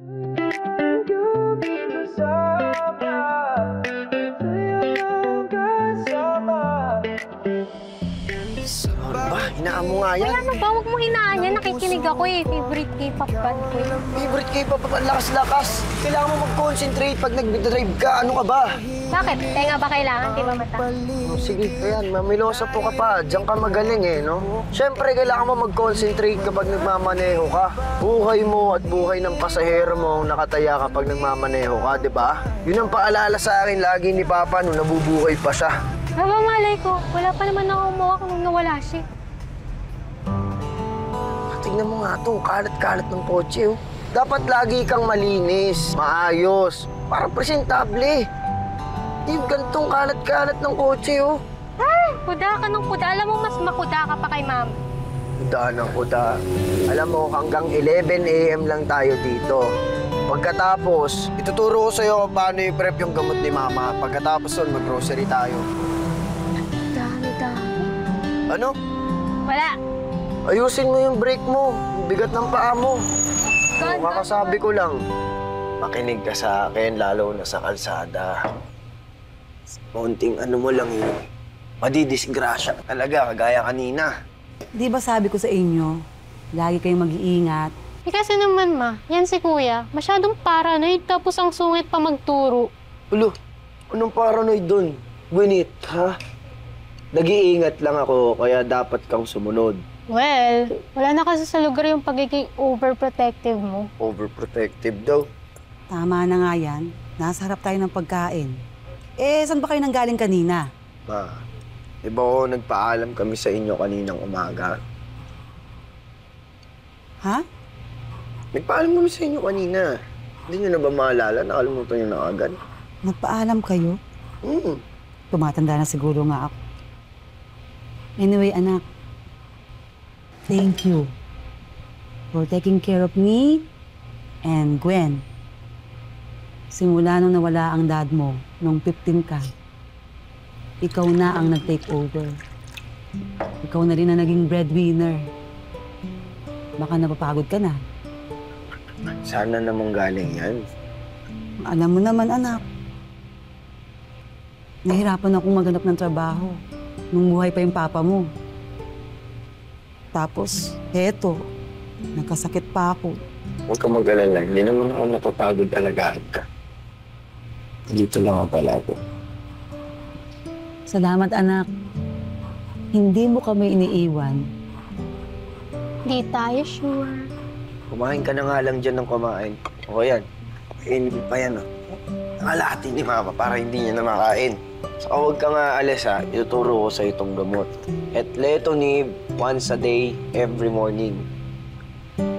Ba, hinaan mo nga yan. Ay, ano ba? Huwag mo hinaan yan. Nakikinig ako eh. Favorite K-pop band ko eh. Favorite K-pop, ang lakas-lakas. Kailangan mo mag-concentrate pag nag-drive ka. Ano ka ba? Bakit? Tenga ba kailangan? Di ba mata? Oh, sige, ayan, mamilosa po ka pa. Diyan ka magaling eh, no? Siyempre, kailangan mo mag-concentrate kapag nagmamaneho ka. Buhay mo at buhay ng pasahero mo ang nakataya kapag nagmamaneho ka, di ba? Yun ang paalala sa akin lagi ni Papa nung nabubuhay pa siya. Aba, malay ko. Wala pa naman ako umawak nung nawala siya. Tignan mo nga to, kalat-kalat ng kotse, oh. Dapat lagi kang malinis, maayos, para presentable. Yung gantong kalat-kalat ng kotse, oh. Ay, kuda ka ng kuda. Alam mo, mas makuda ka pa kay ma'am. Kuda ng kuda. Alam mo, hanggang 11 a.m. lang tayo dito. Pagkatapos, ituturo ko sa'yo kung paano i-prep yung gamot ni Mama. Pagkatapos nun, mag-grocery tayo. Dami-dami. Ano? Wala. Ayusin mo yung brake mo. Yung bigat ng paa mo. God, Kakasabi ko lang, makinig ka sa akin, lalo na sa kalsada. Kaunting ano mo lang yun. Madidisgrasya ka talaga, kagaya kanina. Di ba sabi ko sa inyo, lagi kayong mag-iingat. Eh kasi naman ma, yan si kuya, masyadong paranoid tapos ang sungit pa magturo. Ulo, anong paranoid doon? Gwyneth, ha? Nag-iingat lang ako, kaya dapat kang sumunod. Well, wala na kasi sa lugar yung pagiging overprotective mo. Overprotective daw. Tama na nga yan. Nasa harap tayo ng pagkain. Eh, saan ba kayo nanggaling kanina? Ma, di ba ako nagpaalam kami sa inyo kaninang umaga? Ha? Nagpaalam kami sa inyo kanina. Hindi nyo na ba maalala? Nakalimutan nyo na agad? Nagpaalam kayo? Tumatanda na siguro nga ako. Anyway, anak. Thank you for taking care of me and Gwen. Simula nung nawala ang dad mo, nung 15 ka, ikaw na ang nag-take over. Ikaw na rin ang naging breadwinner. Baka napapagod ka na. Sana namang galing yan. Alam mo naman, anak. Nahirapan akong maghanap ng trabaho nung buhay pa yung papa mo. Tapos, heto, nagkasakit pa ako. Huwag kang mag-alala. Hindi naman ako napapagod talaga. Dito lang ako palagi. Salamat, anak. Hindi mo kami iniiwan. Di tayo sure. Kumain ka na nga lang dyan ng kumain. O yan. Kainin pa yan, oh. Nakalahati ni Mama para hindi niya na makain. Saka huwag ka nga alis, ha. Ituturo ko sa itong gamot. Etletonib, once a day, every morning.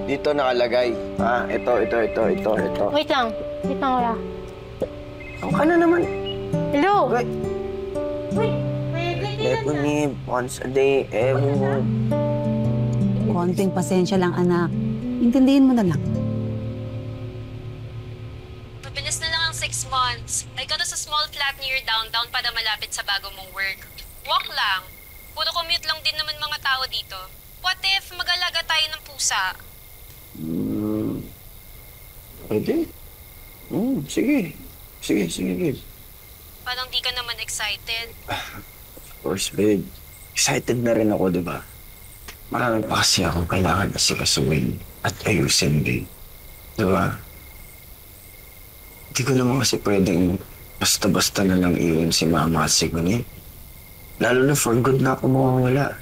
Dito nakalagay. Ha? Ito. Wait lang wala. Ang ka na naman. Hello? Wait. Etletonib, once a day, every morning. Konting pasensya lang, anak. Intindihin mo na lang. Mabilis na lang ang 6 months. Ay ka na sa small flat near downtown para malapit sa bago mong work. Walk lang. Puro commute lang din naman mga tao dito. What if mag-alaga tayo ng pusa? Pwede. Sige. Sige, babe. Parang di ka naman excited. Of course, babe. Excited na rin ako, di ba? Marami pa kasi akong kailangan asikasuhin at ayusin, babe. Di ba? Hindi ko naman kasi pwedeng basta-basta na lang iwan si Mama at si Gwyneth. Lalo na for good na ako mawawala.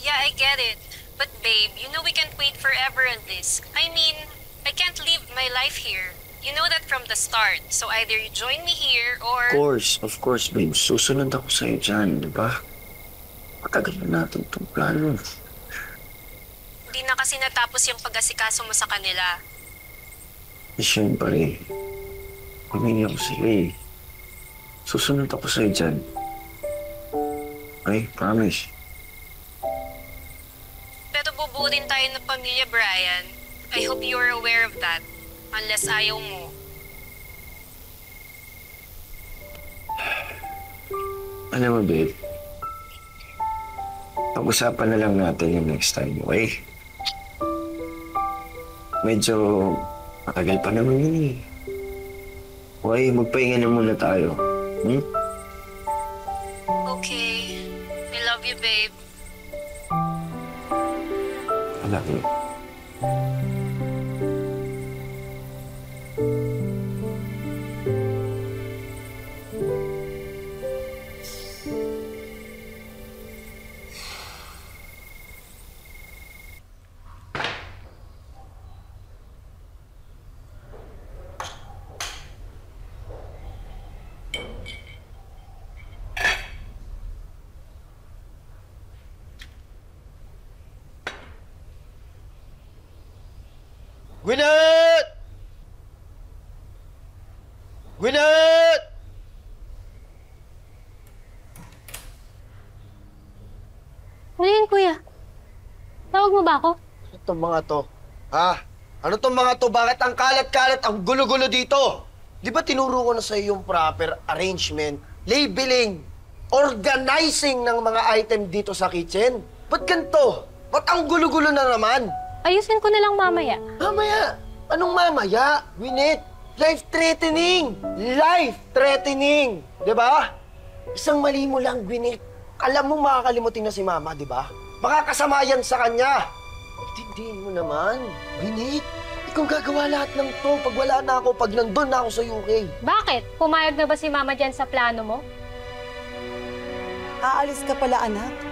Yeah, I get it. But babe, you know we can't wait forever on this. I mean, I can't live my life here. You know that from the start. So either you join me here or... Of course, babe. Susunod ako sa'yo dyan, di ba? Matagal na natin itong plano. Hindi na kasi natapos yung pag-asikaso mo sa kanila. Siyempre, humingi ako sa'yo eh. Susunod ako sa'yo dyan. Okay, promise. Pero bubuo din tayo ng pamilya, Brian. I hope you're aware of that. Unless ayaw mo. Alam mo, babe, pag-usapan na lang natin yung next time, okay? Medyo Matagal pa naman yun eh. Okay, magpahinga na muna tayo. Hmm? Okay. I love you, babe. I love you. Gwyneth! Gwyneth! Ano yun, kuya? Tawag mo ba ako? Ano tong mga to? Ha? Ano tong mga to? Bakit ang kalat-kalat, ang gulo-gulo dito? Di ba tinuro ko na sa yung proper arrangement, labeling, organizing ng mga item dito sa kitchen? Ba't ganito? Ba't ang gulo-gulo na naman? Ayusin ko na lang mamaya. Mamaya? Anong mamaya? Gwyneth, life-threatening! Life-threatening! Di ba? Isang mali mo lang, Gwyneth. Alam mo makakalimutin na si Mama, di ba? Baka kasama yan sa kanya. Tindihin mo naman. Gwyneth, ikaw gagawa lahat ng to pag wala na ako, pag nandun na ako sa UK. Bakit? Pumayag na ba si Mama dyan sa plano mo? Aalis ka pala, anak.